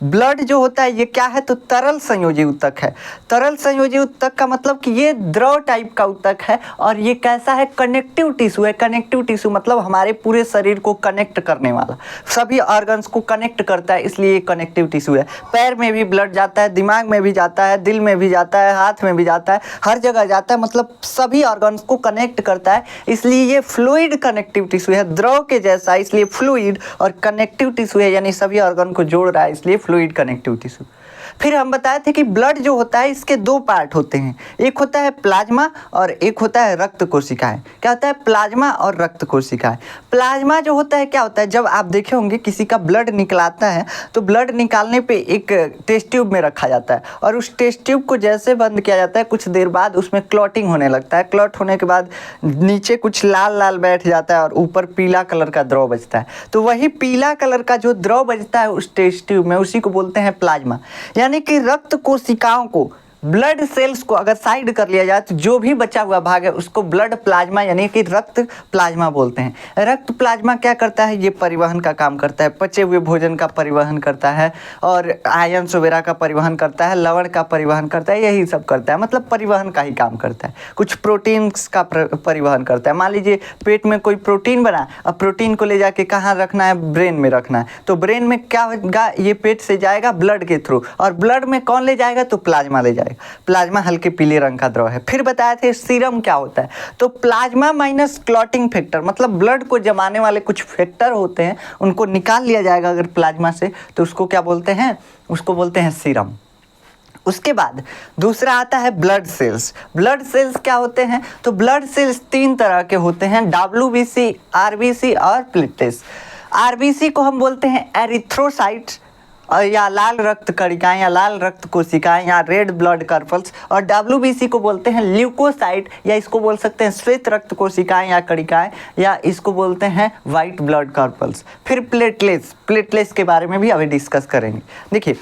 Blood जो होता है ये क्या है, तो तरल संयोजी ऊतक है। तरल संयोजी ऊतक का मतलब कि ये द्रव टाइप का ऊतक है और ये कैसा है, कनेक्टिव टिश्यू है। कनेक्टिव टिश्यू मतलब हमारे पूरे शरीर को कनेक्ट करने वाला, सभी ऑर्गन्स को कनेक्ट करता है, इसलिए ये कनेक्टिव टिश्यू है। पैर में भी ब्लड जाता है, दिमाग में भी जाता है, दिल में भी जाता है, हाथ में भी जाता है, हर जगह जाता है, मतलब सभी ऑर्गन्स को कनेक्ट करता है, इसलिए ये फ्लूइड कनेक्टिव टिश्यू है, द्रव के जैसा, इसलिए फ्लूइड, और कनेक्टिव टिश्यू है यानी सभी ऑर्गन को जोड़ रहा है, इसलिए फ्लूइड कनेक्टिव टिश्यू। फिर हम बताए थे कि ब्लड जो होता है इसके दो पार्ट होते हैं, एक होता है प्लाज्मा और एक होता है रक्त कोशिकाएं। क्या होता है, प्लाज्मा और रक्त कोशिकाएं। प्लाज्मा जो होता है क्या होता है, जब आप देखे होंगे किसी का ब्लड निकलाता है तो ब्लड निकालने पे एक टेस्ट ट्यूब में रखा जाता है और उस टेस्ट ट्यूब को जैसे बंद किया जाता है कुछ देर बाद उसमें क्लॉटिंग होने लगता है। क्लॉट होने के बाद नीचे कुछ लाल लाल बैठ जाता है और ऊपर पीला कलर का द्रव बचता है। तो वही पीला कलर का जो द्रव बचता है उस टेस्ट ट्यूब में, उसी को बोलते हैं प्लाज्मा। यानी कि रक्त कोशिकाओं को, ब्लड सेल्स को अगर साइड कर लिया जाए तो जो भी बचा हुआ भाग है उसको ब्लड प्लाज्मा यानी कि रक्त प्लाज्मा बोलते हैं। रक्त प्लाज्मा क्या करता है, ये परिवहन का काम करता है, पचे हुए भोजन का परिवहन करता है और आयंस वगैरह का परिवहन करता है, लवण का परिवहन करता है, यही सब करता है, मतलब परिवहन का ही काम करता है। कुछ प्रोटीन्स का परिवहन करता है। मान लीजिए पेट में कोई प्रोटीन बना, अब प्रोटीन को ले जाके कहाँ रखना है, ब्रेन में रखना है, तो ब्रेन में क्या होगा, ये पेट से जाएगा ब्लड के थ्रू, और ब्लड में कौन ले जाएगा, तो प्लाज्मा ले जाएगा। प्लाज्मा हल्के पीले रंग का द्रव है। फिर बताए थे सीरम क्या होता है, तो प्लाज्मा माइनस क्लॉटिंग फैक्टर, मतलब ब्लड को जमाने वाले कुछ फैक्टर होते हैं, उनको निकाल लिया जाएगा अगर प्लाज्मा से, तो उसको क्या बोलते हैं, उसको बोलते हैं सीरम। उसके बाद दूसरा आता है ब्लड सेल्स। ब्लड सेल्स क्या होते हैं, तो ब्लड सेल्स तीन तरह के होते हैं, WBC, RBC और प्लेटलेट्स। RBC को हम बोलते हैं एरिथ्रोसाइट्स या लाल रक्त कणिकाएं या लाल रक्त कोशिकाएं या रेड ब्लड कर्पल्स, और WBC को बोलते हैं ल्यूकोसाइट या इसको बोल सकते हैं श्वेत रक्त कोशिकाएं या कणिकाएं, या इसको बोलते हैं वाइट ब्लड कर्पल्स। फिर प्लेटलेट्स, प्लेटलेट्स के बारे में भी अभी डिस्कस करेंगे। देखिए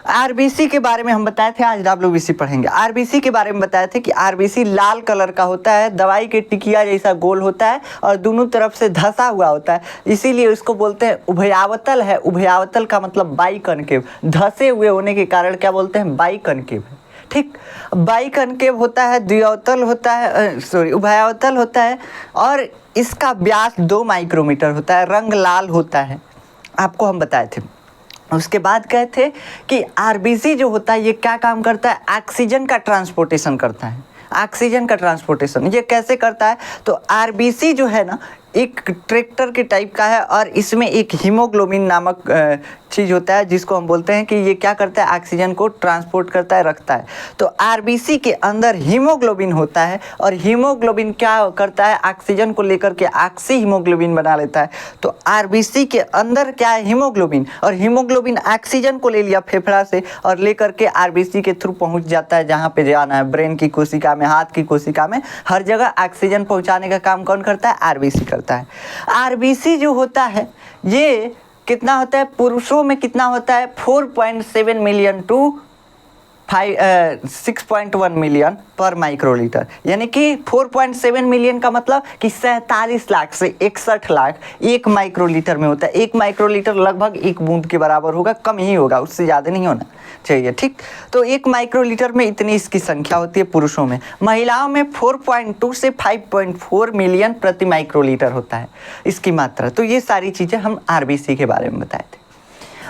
RBC के बारे में हम बताए थे, आज WBC पढ़ेंगे। RBC के बारे में बताए थे कि RBC लाल कलर का होता है, दवाई के टिकिया जैसा गोल होता है और दोनों तरफ से धंसा हुआ होता है, इसीलिए इसको बोलते हैं उभयावतल है। उभयावतल का मतलब बाइकनकेव, धंसे हुए होने के कारण क्या बोलते हैं, बाइकनकेव है। ठीक, बाइकनकेव होता है, द्विअवतल होता है, उभयावतल होता है और इसका व्यास 2 माइक्रोमीटर होता है, रंग लाल होता है, आपको हम बताए थे। उसके बाद कहते कि RBC जो होता है ये क्या काम करता है, ऑक्सीजन का ट्रांसपोर्टेशन करता है। ऑक्सीजन का ट्रांसपोर्टेशन ये कैसे करता है, तो RBC जो है ना एक ट्रैक्टर के टाइप का है और इसमें एक हीमोग्लोबिन नामक चीज़ होता है जिसको हम बोलते हैं कि ये क्या करता है, ऑक्सीजन को ट्रांसपोर्ट करता है, रखता है। तो RBC के अंदर हीमोग्लोबिन होता है और हीमोग्लोबिन क्या करता है, ऑक्सीजन को लेकर के ऑक्सी हीमोग्लोबिन बना लेता है। तो RBC के अंदर क्या है, हीमोग्लोबिन, और हीमोग्लोबिन ऑक्सीजन को ले लिया फेफड़ा से और लेकर के RBC के थ्रू पहुंच जाता है जहाँ पे जाना है, ब्रेन की कोशिका में, हाथ की कोशिका में, हर जगह ऑक्सीजन पहुँचाने का काम कौन करता है, RBC करता है। RBC जो होता है ये कितना होता है, पुरुषों में कितना होता है, 4.7 मिलियन टू 6.1 मिलियन पर माइक्रोलीटर, यानी कि 4.7 मिलियन का मतलब कि 47 लाख से 61 लाख एक माइक्रोलीटर में होता है। एक माइक्रोलीटर लगभग एक बूंद के बराबर होगा, कम ही होगा, उससे ज़्यादा नहीं होना चाहिए। ठीक, तो एक माइक्रोलीटर में इतनी इसकी संख्या होती है पुरुषों में। महिलाओं में 4.2 से 5.4 मिलियन प्रति माइक्रोलीटर होता है इसकी मात्रा। तो ये सारी चीज़ें हम RBC के बारे में बताए थे।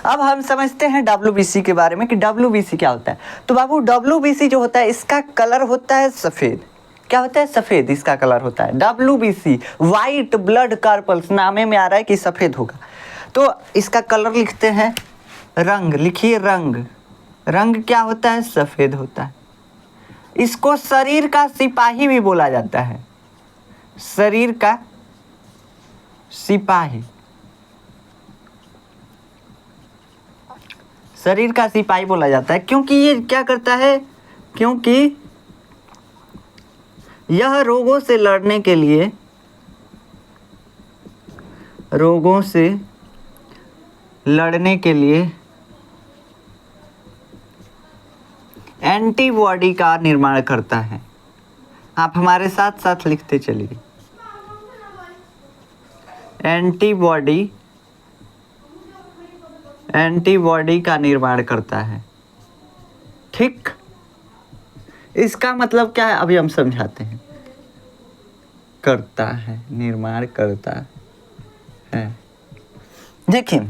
अब हम समझते हैं WBC के बारे में कि WBC क्या होता है। तो बाबू WBC जो होता है इसका कलर होता है सफ़ेद। क्या होता है, सफ़ेद इसका कलर होता है। WBC वाइट ब्लड कार्पल्स, नामे में आ रहा है कि सफ़ेद होगा। तो इसका कलर लिखते हैं, रंग लिखिए, रंग, रंग क्या होता है, सफ़ेद होता है। इसको शरीर का सिपाही भी बोला जाता है, शरीर का सिपाही, शरीर का सिपाही बोला जाता है। क्योंकि ये क्या करता है, क्योंकि यह रोगों से लड़ने के लिए, रोगों से लड़ने के लिए एंटीबॉडी का निर्माण करता है। आप हमारे साथ साथ लिखते चलिए, एंटीबॉडी एंटीबॉडी का निर्माण करता है। ठीक, इसका मतलब क्या है अभी हम समझाते हैं। करता है, निर्माण करता है। देखिए,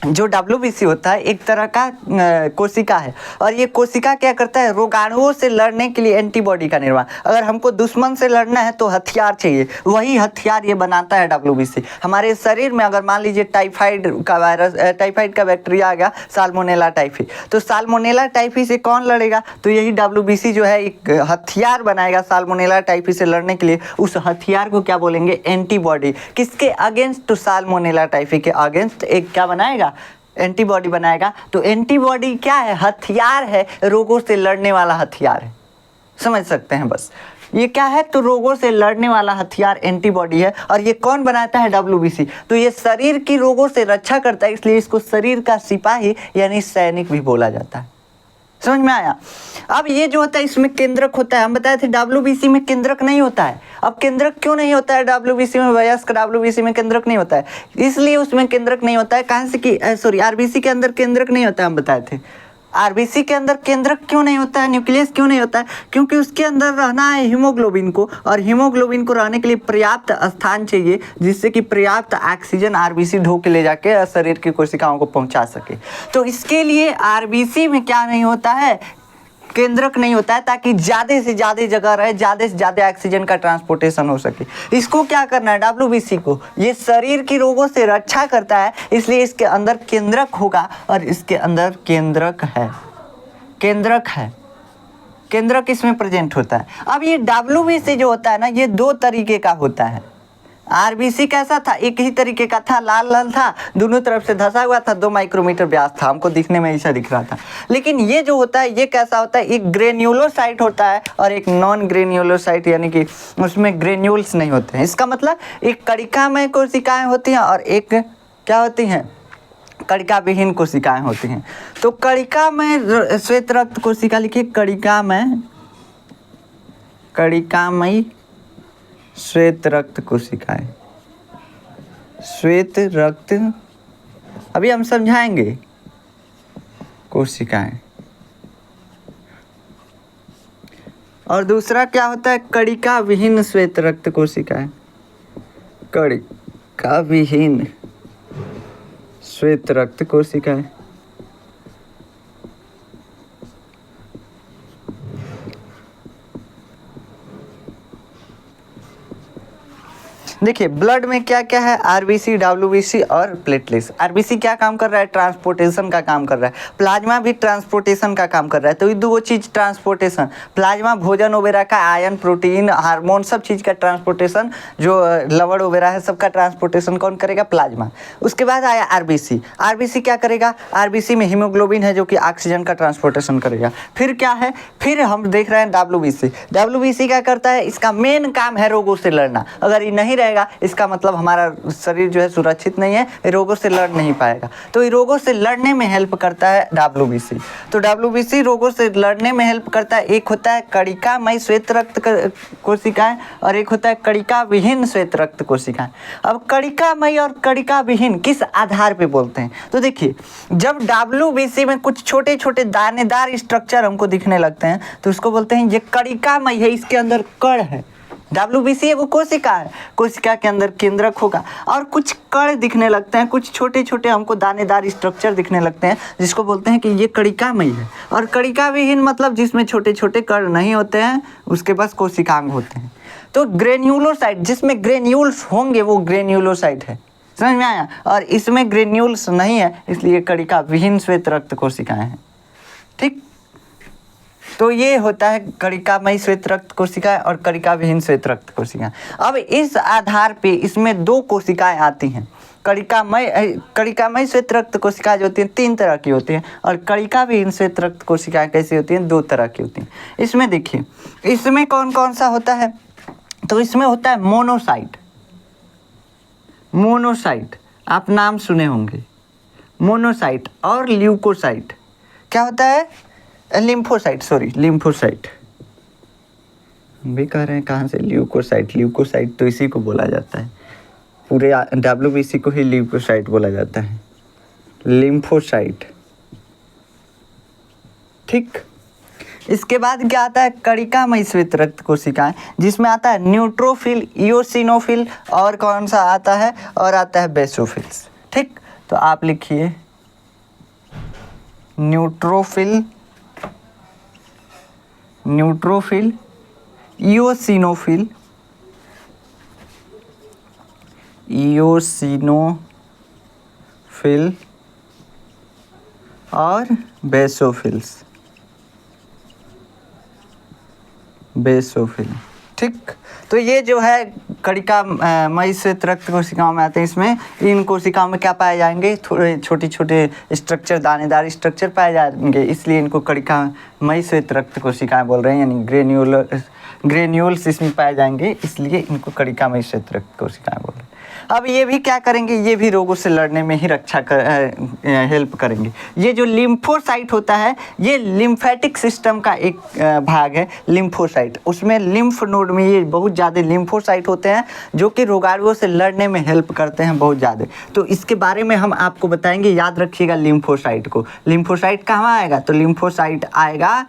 जो WBC होता है एक तरह का कोशिका है, और ये कोशिका क्या करता है, रोगाणुओं से लड़ने के लिए एंटीबॉडी का निर्माण। अगर हमको दुश्मन से लड़ना है तो हथियार चाहिए, वही हथियार ये बनाता है WBC। हमारे शरीर में अगर मान लीजिए टाइफाइड का वायरस, टाइफाइड का बैक्टीरिया आ गया, साल्मोनेला टाइफी, तो साल्मोनेला टाइफी से कौन लड़ेगा, तो यही WBC जो है एक हथियार बनाएगा साल्मोनेला टाइफी से लड़ने के लिए। उस हथियार को क्या बोलेंगे, एंटीबॉडी। किसके अगेंस्ट, तो साल्मोनेला टाइफी के अगेंस्ट एक क्या बनाएगा, एंटीबॉडी बनाएगा। तो एंटीबॉडी क्या है, हथियार है, रोगों से लड़ने वाला हथियार है। समझ सकते हैं बस, ये क्या है, तो रोगों से लड़ने वाला हथियार एंटीबॉडी है। और ये कौन बनाता है, WBC। तो ये शरीर की रोगों से रक्षा करता है, इसलिए इसको शरीर का सिपाही यानी सैनिक भी बोला जाता है। समझ में आया। अब ये जो होता है इसमें केंद्रक होता है, हम बताए थे WBC में केंद्रक नहीं होता है। अब केंद्रक क्यों नहीं होता है WBC में, वयस्क WBC में केंद्रक नहीं होता है, इसलिए उसमें केंद्रक नहीं होता है। कहाँ से कि सॉरी, RBC के अंदर केंद्रक नहीं होता है, हम बताए थे। RBC के अंदर केंद्रक क्यों नहीं होता है, न्यूक्लियस क्यों नहीं होता है, क्योंकि उसके अंदर रहना है हीमोग्लोबिन को, और हीमोग्लोबिन को रहने के लिए पर्याप्त स्थान चाहिए, जिससे कि पर्याप्त ऑक्सीजन RBC ढो के ले जाके शरीर की कोशिकाओं को पहुंचा सके। तो इसके लिए RBC में क्या नहीं होता है, केंद्रक नहीं होता है, ताकि ज़्यादा से ज़्यादा जगह रहे, ज़्यादा से ज़्यादा ऑक्सीजन का ट्रांसपोर्टेशन हो सके। इसको क्या करना है, WBC को, ये शरीर की रोगों से रक्षा करता है, इसलिए इसके अंदर केंद्रक होगा, और इसके अंदर केंद्रक है, केंद्रक है, केंद्रक इसमें प्रेजेंट होता है। अब ये WBC जो होता है ना, ये दो तरीके का होता है। RBC कैसा था, एक ही तरीके का था, लाल लाल था, दोनों तरफ से धंसा हुआ था, 2 माइक्रोमीटर व्यास था, हमको दिखने में ऐसा दिख रहा था। लेकिन ये जो होता है ये कैसा होता है, एक ग्रेन्युलोसाइट होता है और एक नॉन ग्रेन्युलोसाइट, यानी कि उसमें ग्रेन्यूल्स नहीं होते हैं। इसका मतलब एक कणिकामय कोशिकाएं होती हैं और एक क्या होती हैं, कणिका विहीन कोशिकाएं होती हैं। तो कणिकामय श्वेत रक्त कोशिका लिखिए, कणिकामयी श्वेत रक्त कोशिकाएं, श्वेत रक्त अभी हम समझाएंगे, कोशिकाएं। और दूसरा क्या होता है, कणिका विहीन श्वेत रक्त कोशिकाएं, कणिका विहीन श्वेत रक्त कोशिकाएं। देखिए ब्लड में क्या क्या है, RBC, WBC और प्लेटलेट्स। RBC क्या काम कर रहा है, ट्रांसपोर्टेशन का काम कर रहा है। प्लाज्मा भी ट्रांसपोर्टेशन का काम कर रहा है। तो ये दो चीज़ ट्रांसपोर्टेशन, प्लाज्मा भोजन वगैरह का, आयन, प्रोटीन, हार्मोन, सब चीज़ का ट्रांसपोर्टेशन, जो लवण वगैरह है सबका ट्रांसपोर्टेशन कौन करेगा, प्लाज्मा। उसके बाद आया RBC। RBC क्या करेगा, RBC में हीमोग्लोबिन है जो कि ऑक्सीजन का ट्रांसपोर्टेशन करेगा। फिर क्या है, फिर हम देख रहे हैं WBC। WBC क्या करता है, इसका मेन काम है रोगों से लड़ना। अगर ये नहीं इसका मतलब हमारा शरीर जो है सुरक्षित नहीं है, रोगों से लड़ नहीं पाएगा। तो ये रोगों से लड़ने में हेल्प करता है WBC। तो WBC रोगों से लड़ने में हेल्प करता है। एक होता है कणिकामय श्वेत रक्त कोशिकाएं और एक होता है कणिका विहीन श्वेत रक्त कोशिकाएं। अब कणिकामय और कणिका विहीन किस आधार पे बोलते हैं, तो देखिए जब WBC में कुछ छोटे छोटे दानेदार स्ट्रक्चर हमको दिखने लगते हैं तो उसको बोलते हैं ये कणिकामय है, इसके अंदर कण है। WBC एगो कोशिका है, कोशिका के अंदर केंद्रक होगा और कुछ कण दिखने लगते हैं, कुछ छोटे छोटे हमको दानेदार स्ट्रक्चर दिखने लगते हैं, जिसको बोलते हैं कि ये कणिकामय है। और कणिका विहीन मतलब जिसमें छोटे छोटे कण नहीं होते हैं, उसके पास कोशिकांग होते हैं। तो ग्रेन्युलोसाइट, जिसमें ग्रेन्यूल्स होंगे वो ग्रेन्युलोसाइट है। समझ में आया। और इसमें ग्रेन्यूल्स नहीं है, इसलिए कणिका विहीन श्वेत रक्त कोशिकाएं हैं। ठीक, तो ये होता है कणिकामय श्वेत रक्त कोशिकाएं और कणिका विहीन श्वेत रक्त कोशिकाएं। अब इस आधार पे इसमें दो कोशिकाएं आती हैं। कणिकामय श्वेत रक्त कोशिकाएं जो होती हैं 3 तरह की होती हैं और कणिका विहीन श्वेत रक्त कोशिकाएं कैसी होती हैं, 2 तरह की होती हैं। इसमें देखिए, इसमें कौन कौन सा होता है, तो इसमें होता है मोनोसाइट। मोनोसाइट आप नाम सुने होंगे, मोनोसाइट और ल्यूकोसाइट। क्या होता है, लिम्फोसाइट, सॉरी लिम्फोसाइट हम भी कह रहे हैं, कहाँ से ल्यूकोसाइट। ल्यूकोसाइट तो इसी को बोला जाता है, पूरे WBC को ही ल्यूकोसाइट बोला जाता है। लिम्फोसाइट। ठीक, इसके बाद क्या आता है, कणिकामयी श्वेत रक्त कोशिकाएं, जिसमें आता है न्यूट्रोफिल, इओसिनोफिल और कौन सा आता है, और आता है बेसोफिल्स। ठीक, तो आप लिखिए न्यूट्रोफिल, न्यूट्रोफिल, इओसिनोफिल, इओसिनोफिल और बेसोफिल्स, बेसोफिल। ठीक, तो ये जो है कणिकामयी श्वेत रक्त कोशिकाओं में आते हैं। इसमें इन कोशिकाओं में क्या पाए जाएंगे, थोड़े छोटे छोटे स्ट्रक्चर, दानेदार स्ट्रक्चर पाए जाएंगे, इसलिए इनको कणिकामयी श्वेत रक्त कोशिकाएं बोल रहे हैं, यानी ग्रेन्यूल्स इसमें पाए जाएंगे, इसलिए इनको कणिकामयी श्वेत रक्त कोशिकाएं बोल रहे हैं। अब ये भी क्या करेंगे, ये भी रोगों से लड़ने में ही हेल्प करेंगे। ये जो लिम्फोसाइट होता है, ये लिम्फेटिक सिस्टम का एक भाग है लिम्फोसाइट। उसमें लिम्फ नोड में ये बहुत ज़्यादा लिम्फोसाइट होते हैं जो कि रोगाणुओं से लड़ने में हेल्प करते हैं बहुत ज़्यादा। तो इसके बारे में हम आपको बताएंगे, याद रखिएगा लिम्फोसाइट को। लिम्फोसाइट कहाँ आएगा, तो लिम्फोसाइट आएगा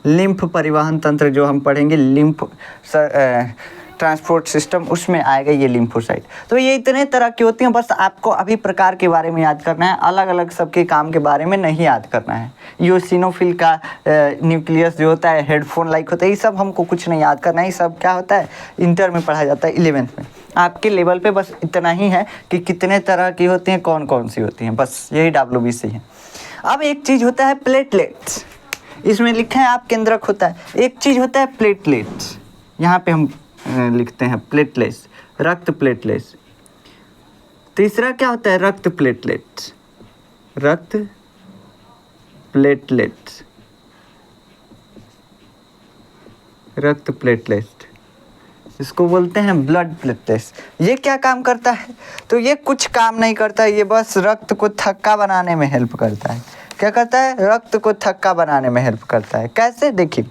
लिम्फ परिवहन तंत्र, जो हम पढ़ेंगे लिम्फ ट्रांसपोर्ट सिस्टम, उसमें आएगा ये लिम्फोसाइट। तो ये इतने तरह की होती हैं, बस आपको अभी प्रकार के बारे में याद करना है, अलग अलग सबके काम के बारे में नहीं याद करना है। इओसिनोफिल का न्यूक्लियस जो होता है हेडफोन लाइक होता है, ये सब हमको कुछ नहीं याद करना है, ये सब क्या होता है इंटर में पढ़ा जाता है, 11th में। आपके लेवल पे बस इतना ही है कि कितने तरह की होती हैं, कौन कौन सी होती हैं, बस यही WBC है। अब एक चीज़ होता है प्लेटलेट्स, इसमें लिखे हैं आप केंद्रक होता है। एक चीज़ होता है प्लेटलेट्स, यहाँ पे हम लिखते हैं प्लेटलेट्स, रक्त प्लेटलेट्स। तीसरा क्या होता है, रक्त प्लेटलेट्स, रक्त प्लेटलेट्स, रक्त प्लेटलेट्स, इसको बोलते हैं ब्लड प्लेटलेट्स। ये क्या काम करता है, तो ये कुछ काम नहीं करता, ये बस रक्त को थक्का बनाने में हेल्प करता है। क्या करता है, रक्त को थक्का बनाने में हेल्प करता है। कैसे, देखिए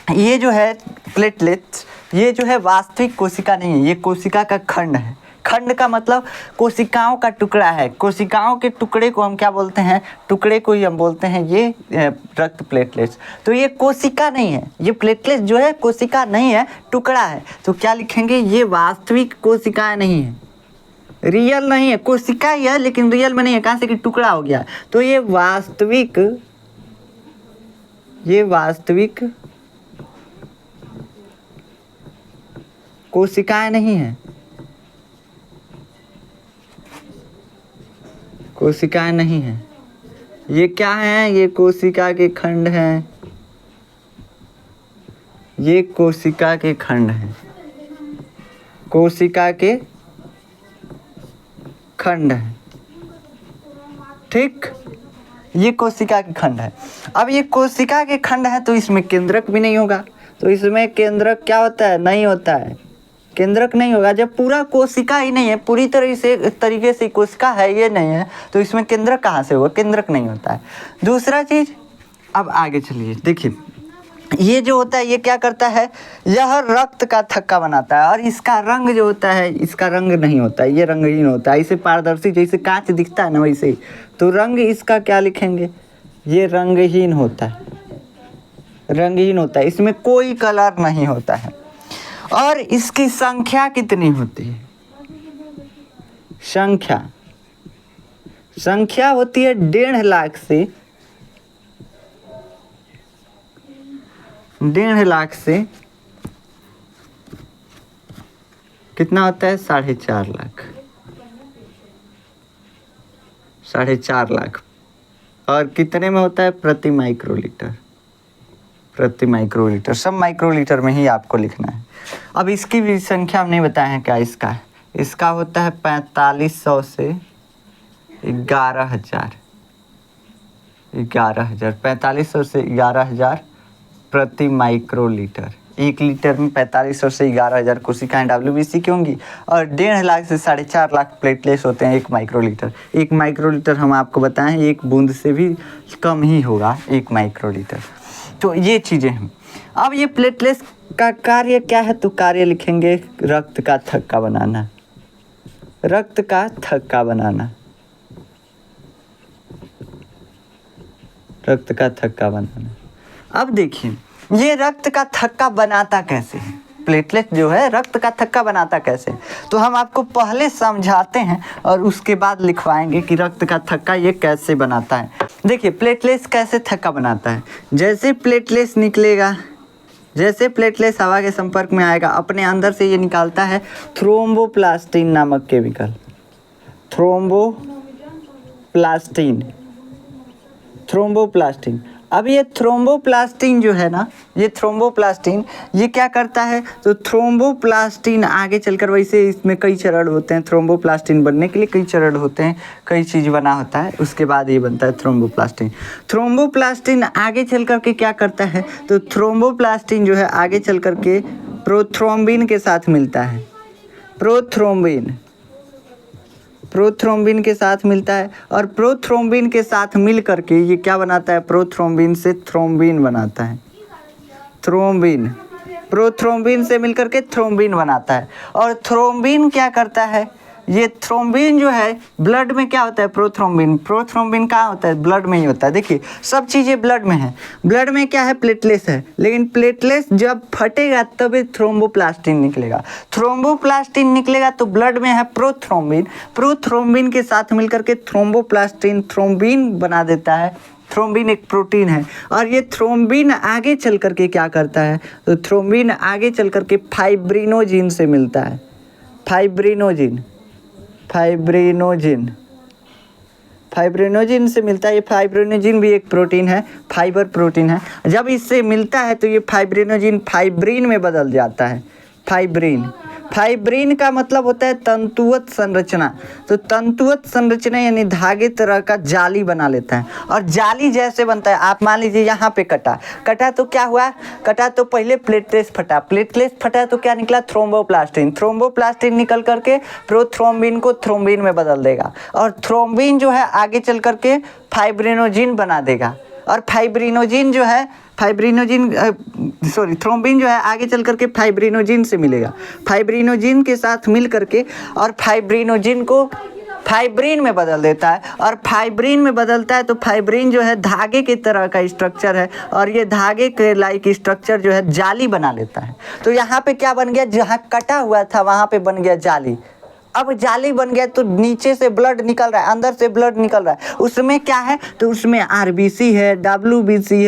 ये जो है प्लेटलेट्स, ये जो है वास्तविक कोशिका नहीं है, ये कोशिका का खंड है। खंड का मतलब कोशिकाओं का टुकड़ा है। कोशिकाओं के टुकड़े को हम क्या बोलते हैं, टुकड़े को ही हम बोलते हैं ये रक्त प्लेटलेट्स। तो ये कोशिका नहीं है, ये प्लेटलेट्स जो है कोशिका नहीं है, टुकड़ा है। तो क्या लिखेंगे, ये वास्तविक कोशिकाएं नहीं है, रियल नहीं है, कोशिका ही है लेकिन रियल में नहीं है। कहाँ से कि टुकड़ा हो गया, तो ये वास्तविक कोशिकाएं नहीं है, कोशिकाएं नहीं है। ये क्या है, ये कोशिका के खंड हैं, ये कोशिका के खंड हैं, कोशिका के खंड है। ठीक, ये कोशिका के खंड है। अब ये कोशिका के खंड है तो इसमें केंद्रक भी नहीं होगा। तो इसमें केंद्रक क्या होता है, नहीं होता है, केंद्रक नहीं होगा। जब पूरा कोशिका ही नहीं है, पूरी तरीके से कोशिका है ये नहीं है, तो इसमें केंद्रक कहाँ से होगा, केंद्रक नहीं होता है। दूसरा चीज, अब आगे चलिए, देखिए ये जो होता है ये क्या करता है, यह रक्त का थक्का बनाता है। और इसका रंग जो होता है, इसका रंग नहीं होता है, ये रंगहीन होता है। इसे पारदर्शी जैसे कांच दिखता है ना, वैसे ही। तो रंग इसका क्या लिखेंगे, ये रंगहीन होता है, रंगहीन होता है, इसमें कोई कलर नहीं होता है। और इसकी संख्या कितनी होती है, संख्या होती है 1.5 लाख से 1.5 से कितना होता है, 4.5 लाख, 4.5 लाख। और कितने में होता है, प्रति माइक्रोलीटर, प्रति माइक्रोलीटर, सब माइक्रोलीटर में ही आपको लिखना है। अब इसकी भी संख्या हम नहीं बताए हैं क्या, इसका होता है 4500 से 11,000, 4500 से 11,000 प्रति माइक्रोलीटर। 1 लीटर में 4500 से 11,000 कोशिकाएं WBC की होंगी। और 1.5 लाख से 4.5 लाख प्लेटलेट्स होते हैं 1 माइक्रोलीटर। 1 माइक्रोलीटर हम आपको बताएं, 1 बूंद से भी कम ही होगा 1 माइक्रोलीटर। तो ये चीज़ें हैं। अब ये प्लेटलेट्स का कार्य क्या है, तो कार्य लिखेंगे रक्त का थक्का बनाना, रक्त का थक्का बनाना, रक्त का थक्का बनाना। अब देखिए ये रक्त का थक्का बनाता कैसे है, प्लेटलेट जो है रक्त का थक्का बनाता कैसे, तो हम आपको पहले समझाते हैं और उसके बाद लिखवाएंगे कि रक्त का थक्का ये कैसे बनाता है। देखिए प्लेटलेट्स कैसे थक्का बनाता है। जैसे प्लेटलेट्स निकलेगा, जैसे प्लेटलेट्स हवा के संपर्क में आएगा, अपने अंदर से ये निकालता है थ्रोम्बोप्लास्टिन नामक केमिकल। थ्रोम्बोप्लास्टिन। अब ये थ्रोम्बोप्लास्टिन जो है ना, ये थ्रोम्बोप्लास्टिन ये क्या करता है, तो थ्रोम्बोप्लास्टिन आगे चलकर, वैसे इसमें कई चरण होते हैं, थ्रोम्बोप्लास्टिन बनने के लिए कई चरण होते हैं, कई चीज़ बना होता है, उसके बाद ये बनता है थ्रोम्बोप्लास्टिन। थ्रोम्बोप्लास्टिन आगे चल कर के क्या करता है, तो थ्रोम्बोप्लास्टिन जो है आगे चल कर के प्रोथ्रोम्बिन के साथ मिलता है। प्रोथ्रोम्बिन के साथ मिलता है और प्रोथ्रोम्बिन के साथ मिल करके ये क्या बनाता है, प्रोथ्रोम्बिन से थ्रोम्बिन बनाता है। प्रोथ्रोम्बिन से मिलकर के थ्रोम्बिन बनाता है। और थ्रोम्बिन क्या करता है, ये थ्रोम्बिन जो है ब्लड में क्या होता है, प्रोथ्रोम्बिन कहाँ होता है, ब्लड में ही होता है। देखिए सब चीज़ें ब्लड में है, ब्लड में क्या है, प्लेटलेट्स है, लेकिन प्लेटलेट्स जब फटेगा तभी थ्रोम्बोप्लास्टिन निकलेगा। थ्रोम्बोप्लास्टिन निकलेगा तो ब्लड में है प्रोथ्रोम्बिन के साथ मिलकर के थ्रोम्बोप्लास्टिन थ्रोम्बिन बना देता है। थ्रोम्बिन एक प्रोटीन है और ये थ्रोम्बिन आगे चल करके क्या करता है, तो थ्रोम्बिन आगे चल करके फाइब्रिनोजिन से मिलता है। फाइब्रिनोजिन से मिलता है। ये फाइब्रिनोजिन भी एक प्रोटीन है, फाइबर प्रोटीन है। जब इससे मिलता है तो ये फाइब्रिनोजिन फाइब्रिन में बदल जाता है। फाइब्रिन का मतलब होता है तंतुवत संरचना। तो तंतुवत संरचना यानी धागे तरह का जाली बना लेता है। और जाली जैसे बनता है, आप मान लीजिए यहाँ पे कटा तो क्या हुआ, कटा तो पहले प्लेटलेट्स फटा तो क्या निकला, थ्रोम्बोप्लास्टिन निकल करके प्रोथ्रोम्बिन को थ्रोम्बिन में बदल देगा और थ्रोम्बिन जो है आगे चल करके फाइब्रिनोजिन बना देगा। और थ्रोम्बिन जो है आगे चल करके फाइब्रिनोजिन से मिलेगा, फाइब्रिनोजिन के साथ मिल करके और फाइब्रिनोजिन को फाइब्रिन में बदल देता है। और फाइब्रिन में बदलता है तो फाइब्रिन जो है धागे की तरह का स्ट्रक्चर है और ये धागे के लाइक स्ट्रक्चर जो है जाली बना लेता है। तो यहाँ पे क्या बन गया, जहाँ कटा हुआ था वहाँ पे बन गया जाली। अब जाली बन गया तो नीचे से ब्लड निकल रहा है, अंदर से ब्लड निकल रहा है। उसमें क्या है, तो उसमें आरबीसी है, डब्ल्यूबीसी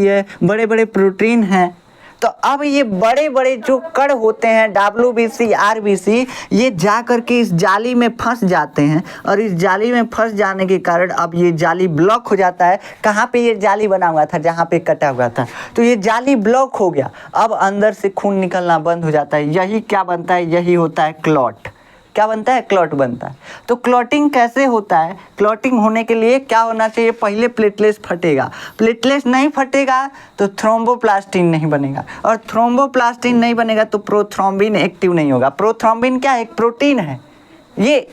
है, बड़े बड़े प्रोटीन हैं। तो अब ये बड़े बड़े जो कण होते हैं डब्ल्यूबीसी, आरबीसी, ये जा करके इस जाली में फंस जाते हैं और इस जाली में फंस जाने के कारण अब ये जाली ब्लॉक हो जाता है। कहाँ पे ये जाली बना हुआ था, जहाँ पे कटा हुआ था, तो ये जाली ब्लॉक हो गया। अब अंदर से खून निकलना बंद हो जाता है। यही क्या बनता है, यही होता है क्लॉट। क्या बनता है, क्लॉट बनता है। तो क्लॉटिंग कैसे होता है, क्लॉटिंग होने के लिए क्या होना चाहिए, पहले प्लेटलेट्स फटेगा, प्लेटलेट्स नहीं फटेगा तो थ्रोम्बोप्लास्टिन नहीं बनेगा और थ्रोम्बोप्लास्टिन नहीं बनेगा तो प्रोथ्रोम्बिन एक्टिव नहीं होगा। प्रोथ्रोम्बिन क्या है, एक प्रोटीन है, ये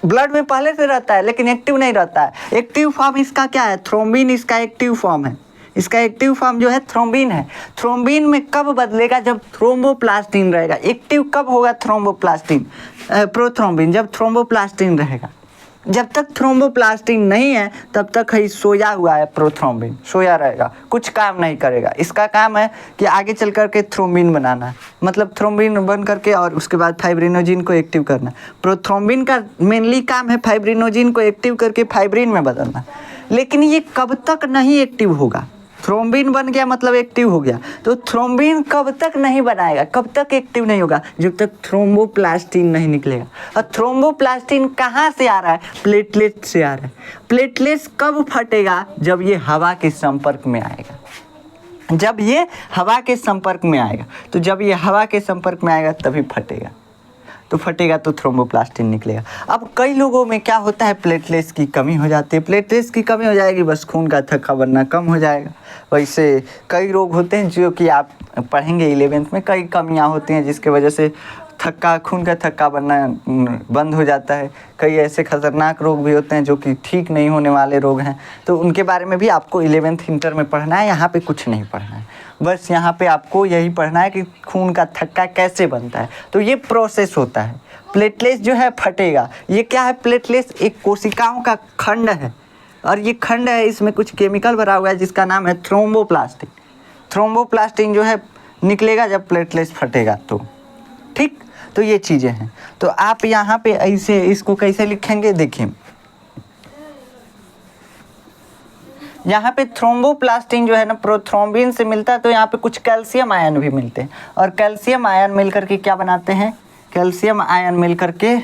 ब्लड में पहले से रहता है लेकिन एक्टिव नहीं रहता है। एक्टिव फॉर्म इसका क्या है, थ्रोम्बिन इसका एक्टिव फॉर्म है। इसका एक्टिव फॉर्म जो है थ्रोम्बिन है। थ्रोम्बिन में कब बदलेगा, जब थ्रोम्बोप्लास्टिन रहेगा। एक्टिव कब होगा प्रोथ्रोम्बिन, जब थ्रोम्बोप्लास्टिन रहेगा। जब तक थ्रोम्बोप्लास्टिन नहीं है तब तक ही सोया हुआ है प्रोथ्रोम्बिन, सोया रहेगा, कुछ काम नहीं करेगा। इसका काम है कि आगे चल करके थ्रोम्बिन बनाना, मतलब थ्रोम्बिन बन करके और उसके बाद फाइब्रिनोजिन को एक्टिव करना। प्रोथ्रोम्बिन का मेनली काम है फाइब्रिनोजिन को एक्टिव करके फाइब्रिन में बदलना। लेकिन ये कब तक नहीं एक्टिव होगा, थ्रोम्बिन बन गया मतलब एक्टिव हो गया, तो थ्रोम्बिन कब तक नहीं बनाएगा, कब तक एक्टिव नहीं होगा, जब तक थ्रोम्बोप्लास्टिन नहीं निकलेगा। और थ्रोम्बोप्लास्टिन कहाँ से आ रहा है, प्लेटलेट से आ रहा है। प्लेटलेट्स कब फटेगा, जब ये हवा के संपर्क में आएगा, जब ये हवा के संपर्क में आएगा। तो जब ये हवा के संपर्क में आएगा तभी फटेगा, तो फटेगा तो थ्रोम्बोप्लास्टिन निकलेगा। अब कई लोगों में क्या होता है, प्लेटलेट्स की कमी हो जाती है। प्लेटलेट्स की कमी हो जाएगी, बस खून का थक्का बनना कम हो जाएगा। वैसे कई रोग होते हैं जो कि आप पढ़ेंगे 11th में, कई कमियां होती हैं जिसके वजह से खून का थक्का बनना बंद हो जाता है। कई ऐसे खतरनाक रोग भी होते हैं जो कि ठीक नहीं होने वाले रोग हैं, तो उनके बारे में भी आपको 11th इंटर में पढ़ना है। यहाँ पे कुछ नहीं पढ़ना है, बस यहाँ पे आपको यही पढ़ना है कि खून का थक्का कैसे बनता है। तो ये प्रोसेस होता है। प्लेटलेट्स जो है फटेगा, ये क्या है, प्लेटलेट्स एक कोशिकाओं का खंड है। और ये खंड है, इसमें कुछ केमिकल भरा हुआ है जिसका नाम है थ्रोम्बोप्लास्टिन। थ्रोम्बोप्लास्टिन जो है निकलेगा जब प्लेटलेट्स फटेगा तो, ठीक। तो ये चीज़ें हैं। तो आप यहाँ पे ऐसे इसको कैसे लिखेंगे, देखिए यहाँ पे थ्रोम्बोप्लास्टिन जो है ना प्रोथ्रोम्बिन से मिलता है, तो यहाँ पे कुछ कैल्शियम आयन भी मिलते हैं, और कैल्शियम आयन मिलकर के क्या बनाते हैं, कैल्शियम आयन मिलकर के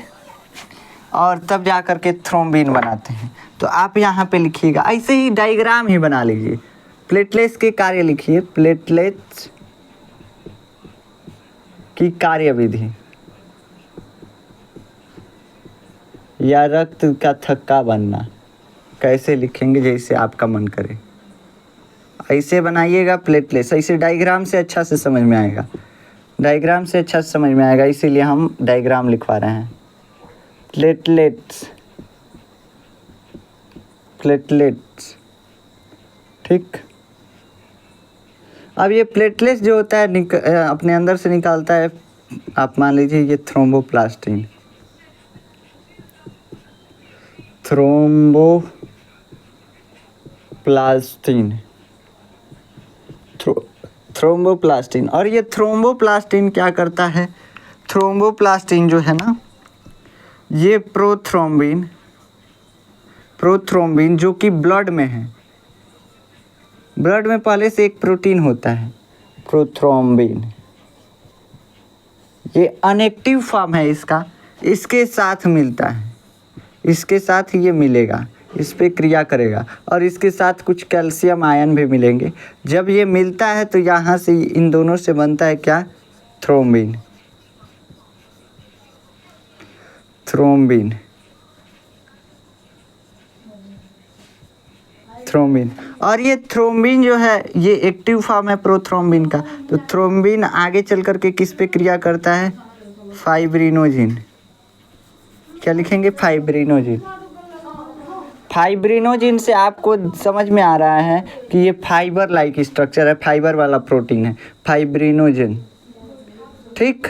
और तब जा कर के थ्रोम्बिन बनाते हैं। तो आप यहाँ पे लिखिएगा, ऐसे ही डायग्राम ही बना लीजिए, प्लेटलेट्स के कार्य लिखिए, प्लेटलेट्स की कार्यविधि या रक्त का थक्का बनना, कैसे लिखेंगे जैसे आपका मन करे, ऐसे बनाइएगा प्लेटलेट्स। ऐसे डायग्राम से अच्छा से समझ में आएगा, डायग्राम से अच्छा से समझ में आएगा, इसीलिए हम डायग्राम लिखवा रहे हैं। प्लेटलेट्स, प्लेटलेट्स, ठीक। अब ये प्लेटलेट्स जो होता है अपने अंदर से निकालता है, आप मान लीजिए ये थ्रोम्बोप्लास्टिन, थ्रोम्बोप्लास्टिन, थ्रोम्बोप्लास्टिन। और ये थ्रोम्बोप्लास्टिन क्या करता है, थ्रोम्बोप्लास्टिन जो है ना, ये प्रोथ्रोम्बिन, प्रोथ्रोम्बिन जो कि ब्लड में है, ब्लड में पहले से एक प्रोटीन होता है प्रोथ्रोम्बिन, ये अनएक्टिव फॉर्म है इसका, इसके साथ मिलता है, इसके साथ ये मिलेगा, इस पे क्रिया करेगा, और इसके साथ कुछ कैल्शियम आयन भी मिलेंगे। जब ये मिलता है तो यहाँ से इन दोनों से बनता है क्या, थ्रोम्बिन, थ्रोम्बिन, थ्रोम्बिन। और ये थ्रोम्बिन जो है ये एक्टिव फॉर्म है प्रोथ्रोम्बिन का, तो थ्रोम्बिन आगे चल कर के किस पे क्रिया करता है, फाइब्रिनोजिन। क्या लिखेंगे, फाइब्रिनोजिन। फाइब्रिनोजिन से आपको समझ में आ रहा है कि ये फाइबर लाइक स्ट्रक्चर है, फाइबर वाला प्रोटीन है फाइब्रिनोजिन, ठीक।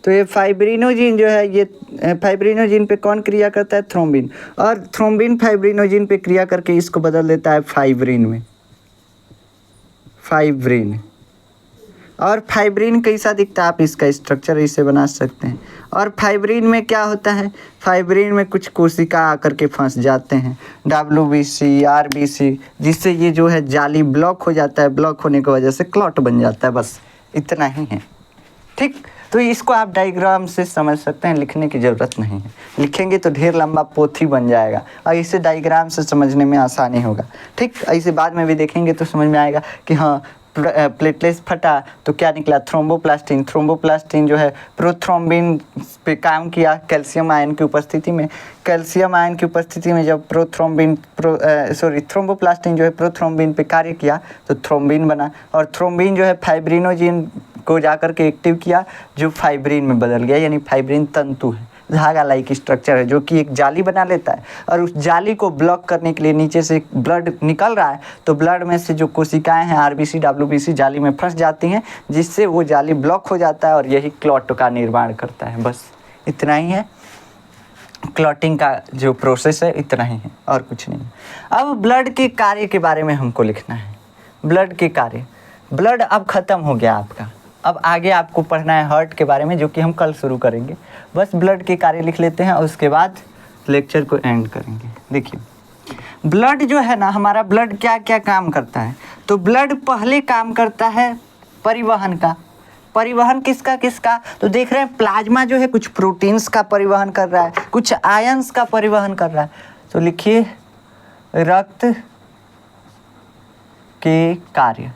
तो ये फाइब्रिनोजिन जो है, ये फाइब्रिनोजिन पे कौन क्रिया करता है, थ्रोम्बिन, और थ्रोम्बिन फाइब्रिनोजिन पे क्रिया करके इसको बदल देता है फाइब्रिन में, फाइब्रिन। और फाइब्रिन कैसा दिखता है, आप इसका स्ट्रक्चर इसे बना सकते हैं। और फाइब्रिन में क्या होता है, फाइब्रिन में कुछ कोशिका आकर के फंस जाते हैं, WBC, RBC, जिससे ये जो है जाली ब्लॉक हो जाता है, ब्लॉक होने की वजह से क्लॉट बन जाता है, बस इतना ही है, ठीक। तो इसको आप डायग्राम से समझ सकते हैं, लिखने की ज़रूरत नहीं है, लिखेंगे तो ढेर लंबा पोथी बन जाएगा, और इसे डायग्राम से समझने में आसानी होगा, ठीक। ऐसे बाद में भी देखेंगे तो समझ में आएगा कि हाँ प्लेटलेट्स फटा तो क्या निकला, थ्रोम्बोप्लास्टिन। थ्रोम्बोप्लास्टिन जो है प्रोथ्रोम्बिन पे काम किया कैल्शियम आयन की उपस्थिति में, कैल्शियम आयन की उपस्थिति में जब थ्रोम्बोप्लास्टिन जो है प्रोथ्रोम्बिन पे कार्य किया तो थ्रोम्बिन बना, और थ्रोम्बिन जो है फाइब्रिनोजिन को जाकर के एक्टिव किया जो फाइब्रिन में बदल गया, यानी फाइब्रिन तंतु है, धागा लाइक स्ट्रक्चर है जो कि एक जाली बना लेता है, और उस जाली को ब्लॉक करने के लिए नीचे से ब्लड निकल रहा है, तो ब्लड में से जो कोशिकाएं हैं RBC, WBC जाली में फंस जाती हैं, जिससे वो जाली ब्लॉक हो जाता है, और यही क्लॉट का निर्माण करता है। बस इतना ही है, क्लॉटिंग का जो प्रोसेस है इतना ही है, और कुछ नहीं। अब ब्लड के कार्य के बारे में हमको लिखना है, ब्लड के कार्य। ब्लड अब ख़त्म हो गया आपका, अब आगे आपको पढ़ना है हार्ट के बारे में, जो कि हम कल शुरू करेंगे। बस ब्लड के कार्य लिख लेते हैं और उसके बाद लेक्चर को एंड करेंगे। देखिए ब्लड जो है ना, हमारा ब्लड क्या क्या काम करता है, तो ब्लड पहले काम करता है परिवहन का। परिवहन किसका किसका, तो देख रहे हैं प्लाज्मा जो है कुछ प्रोटीन्स का परिवहन कर रहा है, कुछ आयंस का परिवहन कर रहा है। तो लिखिए रक्त के कार्य,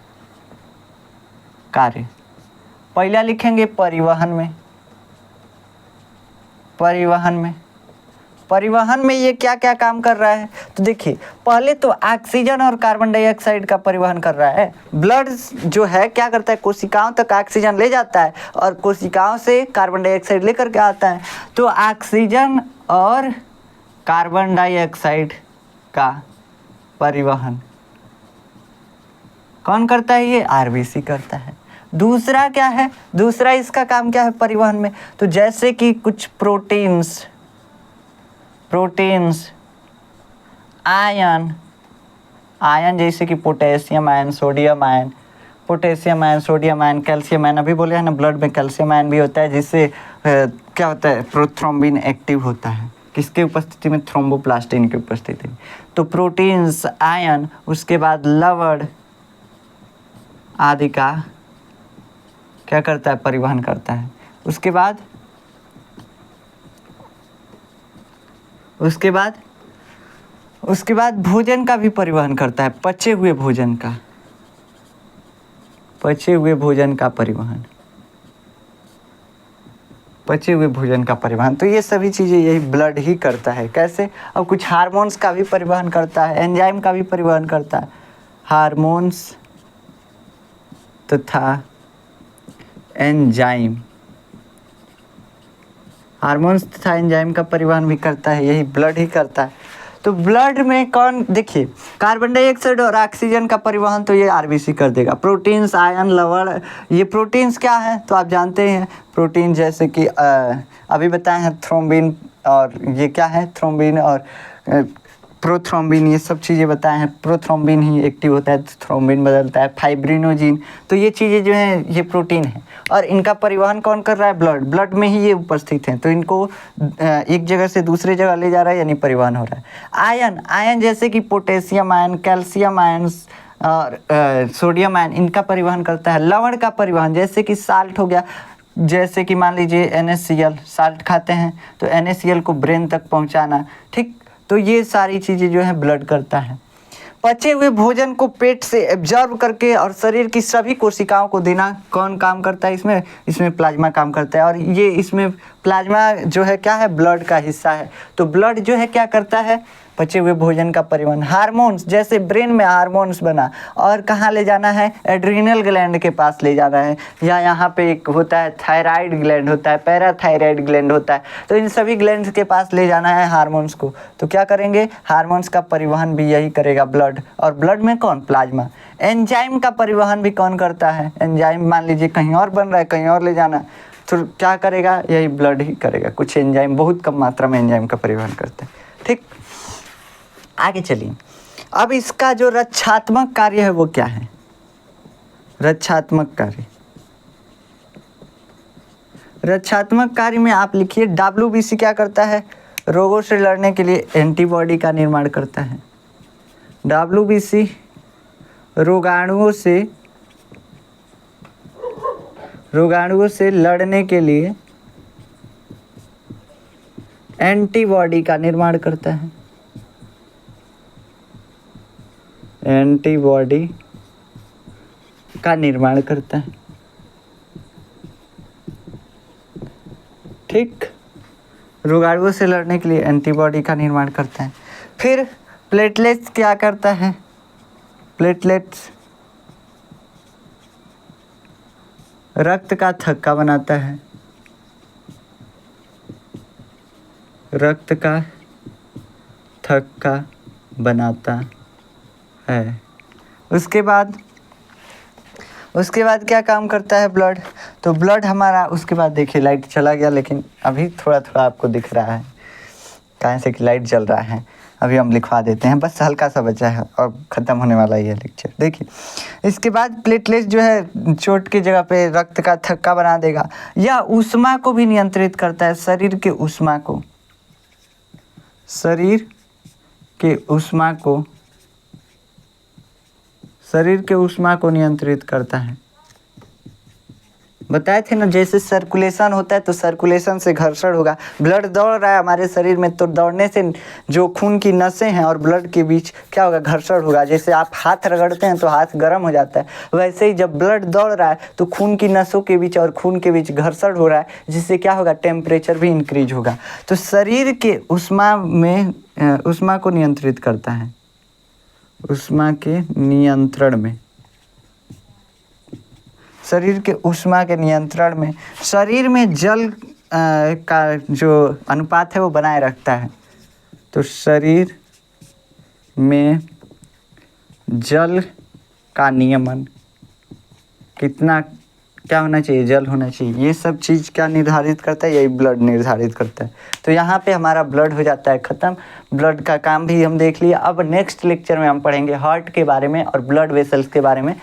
कार्य पहला लिखेंगे परिवहन में, परिवहन में, परिवहन में ये क्या क्या काम कर रहा है, तो देखिए पहले तो ऑक्सीजन और कार्बन डाइऑक्साइड का परिवहन कर रहा है। ब्लड जो है क्या करता है, कोशिकाओं तक ऑक्सीजन ले जाता है और कोशिकाओं से कार्बन डाइऑक्साइड लेकर के आता है। तो ऑक्सीजन और कार्बन डाइऑक्साइड का परिवहन कौन करता है, ये RBC करता है। दूसरा क्या है, दूसरा इसका काम क्या है परिवहन में, तो जैसे कि कुछ प्रोटीन्स आयन, आयन जैसे कि potassium ion, sodium ion, potassium ion, sodium ion, calcium ion, अभी बोले हैं ना ब्लड में कैल्शियम आयन भी होता है, जिससे क्या होता है, प्रोथ्रोम्बिन एक्टिव होता है, किसके उपस्थिति में, थ्रोम्बोप्लास्टिन की उपस्थिति में। तो प्रोटीन्स, आयन, उसके बाद लवण आदि का क्या करता है, परिवहन करता है। उसके बाद भोजन का भी परिवहन करता है, पचे हुए भोजन का परिवहन। तो ये सभी चीज़ें यही ब्लड ही करता है। कैसे? अब कुछ हार्मोन्स का भी परिवहन करता है, एंजाइम का भी परिवहन करता है। हार्मोन्स तथा एंजाइम का परिवहन भी करता है, यही ब्लड ही करता है। तो ब्लड में कौन, देखिए कार्बन डाइऑक्साइड और ऑक्सीजन का परिवहन तो ये आरबीसी कर देगा। प्रोटीन्स, आयन, लवण, ये प्रोटीन्स क्या है तो आप जानते हैं, प्रोटीन जैसे कि अभी बताए हैं थ्रोम्बिन, और ये क्या है, थ्रोम्बिन और प्रोथ्रोम्बिन, ये सब चीज़ें बताए हैं। प्रोथ्रोम्बिन ही एक्टिव होता है, थ्रोम्बिन बदलता है, फाइब्रिनोजिन, तो ये चीज़ें जो हैं ये प्रोटीन है, और इनका परिवहन कौन कर रहा है, ब्लड में ही ये उपस्थित हैं। तो इनको एक जगह से दूसरे जगह ले जा रहा है, यानी परिवहन हो रहा है। आयन जैसे कि पोटेशियम आयन, कैल्शियम आयन और सोडियम आयन, इनका परिवहन करता है। लवण का परिवहन जैसे कि साल्ट हो गया, जैसे कि मान लीजिए NaCl, साल्ट खाते हैं तो NaCl को ब्रेन तक पहुंचाना, ठीक। तो ये सारी चीज़ें जो है ब्लड करता है। पचे हुए भोजन को पेट से एब्जॉर्ब करके और शरीर की सभी कोशिकाओं को देना कौन काम करता है, इसमें प्लाज्मा काम करता है। और ये इसमें प्लाज्मा जो है क्या है, ब्लड का हिस्सा है। तो ब्लड जो है क्या करता है, पचे हुए भोजन का परिवहन। हार्मोन्स, जैसे ब्रेन में हार्मोन्स बना और कहाँ ले जाना है, एड्रिनल ग्लैंड के पास ले जाना है, या यहाँ पे एक होता है थायराइड ग्लैंड होता है, पैराथायराइड ग्लैंड होता है, तो इन सभी ग्लैंड के पास ले जाना है हार्मोन्स को। तो क्या करेंगे, हार्मोन्स का परिवहन भी यही करेगा ब्लड। और ब्लड में कौन, प्लाज्मा। एंजाइम का परिवहन भी कौन करता है, एंजाइम मान लीजिए कहीं और बन रहा है, कहीं और ले जाना, तो क्या करेगा, यही ब्लड ही करेगा। कुछ एंजाइम, बहुत कम मात्रा में एंजाइम का परिवहन करते हैं, ठीक। आगे चलिए, अब इसका जो रक्षात्मक कार्य है वो क्या है, रक्षात्मक कार्य में आप लिखिए, WBC क्या करता है, रोगों से लड़ने के लिए एंटीबॉडी का निर्माण करता है। WBC रोगाणुओं से लड़ने के लिए एंटीबॉडी का निर्माण करता है, एंटीबॉडी का निर्माण करता है, ठीक। रोगाणुओं से लड़ने के लिए एंटीबॉडी का निर्माण करता है। फिर प्लेटलेट्स क्या करता है, प्लेटलेट्स रक्त का थक्का बनाता है, रक्त का थक्का बनाता है। उसके बाद क्या काम करता है ब्लड, तो ब्लड हमारा, उसके बाद देखिए लाइट चला गया, लेकिन अभी थोड़ा थोड़ा आपको दिख रहा है, कहाँ से कि लाइट जल रहा है, अभी हम लिखवा देते हैं, बस हल्का सा बचा है और ख़त्म होने वाला ही है लेक्चर। देखिए इसके बाद प्लेटलेट्स जो है चोट की जगह पे रक्त का थक्का बना देगा, या ऊष्मा को भी नियंत्रित करता है, शरीर के ऊष्मा को नियंत्रित करता है। बताए थे ना, जैसे सर्कुलेशन होता है तो सर्कुलेशन से घर्षण होगा, ब्लड दौड़ रहा है हमारे शरीर में, तो दौड़ने से जो खून की नसें हैं और ब्लड के बीच क्या होगा, घर्षण होगा। जैसे आप हाथ रगड़ते हैं तो हाथ गर्म हो जाता है, वैसे ही जब ब्लड दौड़ रहा है तो खून की नसों के बीच और खून के बीच घर्षण हो रहा है, जिससे क्या होगा, टेम्परेचर भी इंक्रीज होगा। तो शरीर के ऊष्मा को नियंत्रित करता है, ऊष्मा के नियंत्रण में, शरीर के ऊष्मा के नियंत्रण में, शरीर में जल का जो अनुपात है वो बनाए रखता है। तो शरीर में जल का नियमन, कितना क्या होना चाहिए, जल होना चाहिए। ये सब चीज़ क्या निर्धारित करता है, यही ब्लड निर्धारित करता है। तो यहाँ पे हमारा ब्लड हो जाता है ख़त्म, ब्लड का काम भी हम देख लिया। अब नेक्स्ट लेक्चर में हम पढ़ेंगे हार्ट के बारे में और ब्लड वेसल्स के बारे में।